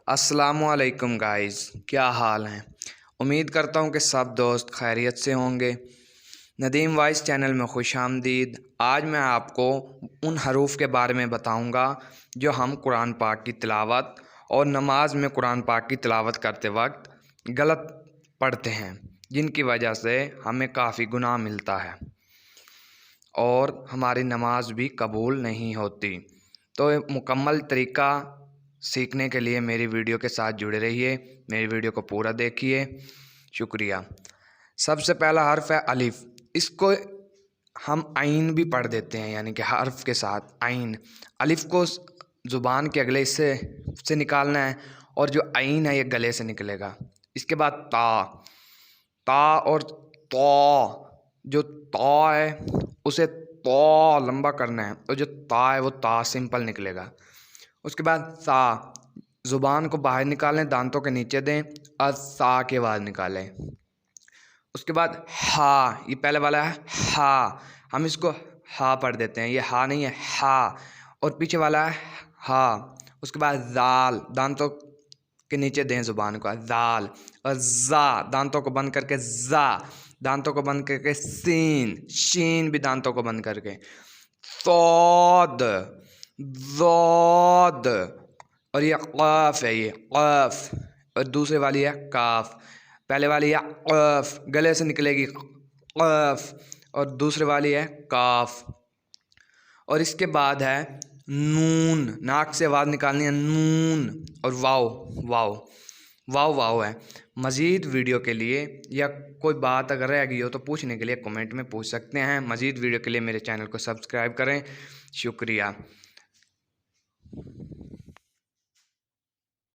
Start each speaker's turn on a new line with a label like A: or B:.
A: अस्सलामुअलैकुम गाइस, क्या हाल हैं। उम्मीद करता हूँ कि सब दोस्त खैरियत से होंगे। नदीम वॉइस चैनल में खुश आमदीद। आज मैं आपको उन हरूफ के बारे में बताऊँगा जो हम कुरान पाक की तिलावत और नमाज में कुरान पाक की तिलावत करते वक्त गलत पढ़ते हैं, जिनकी वजह से हमें काफ़ी गुनाह मिलता है और हमारी नमाज भी कबूल नहीं होती। तो मुकम्मल तरीका सीखने के लिए मेरी वीडियो के साथ जुड़े रहिए, मेरी वीडियो को पूरा देखिए। शुक्रिया। सबसे पहला हर्फ है अलिफ। इसको हम आइन भी पढ़ देते हैं, यानी कि हर्फ के साथ आइन। अलिफ को ज़ुबान के अगले हिस्से से निकालना है और जो आइन है ये गले से निकलेगा। इसके बाद ता, ता और तो, जो ता है उसे तो लंबा करना है और जो ता है वो ता सिंपल निकलेगा। उसके बाद सा, ज़ुबान को बाहर निकालें, दांतों के नीचे दें और सा के बाद निकालें। उसके बाद हा, ये पहले वाला है हा, हम इसको हा पढ़ देते हैं, ये हा नहीं है हा। और पीछे वाला है हा। उसके बाद जाल, दांतों के नीचे दें ज़ुबान को, जाल। और जा, दांतों को बंद करके जा, दांतों को बंद करके सीन, शीन भी दांतों को बंद करके। सौद, ज़ौद, और ये क़ाफ है, ये क़ाफ। और दूसरे वाली है काफ। पहले वाली है क़ाफ, गले से निकलेगी क़ाफ, और दूसरे वाली है काफ। और इसके बाद है नून, नाक से आवाज़ निकालनी है नून। और वाव, वाव, वाव वाव है। मज़ीद वीडियो के लिए या कोई बात अगर रह गई हो तो पूछने के लिए कमेंट में पूछ सकते हैं। मज़ीद वीडियो के लिए मेरे चैनल को सब्सक्राइब करें। शुक्रिया।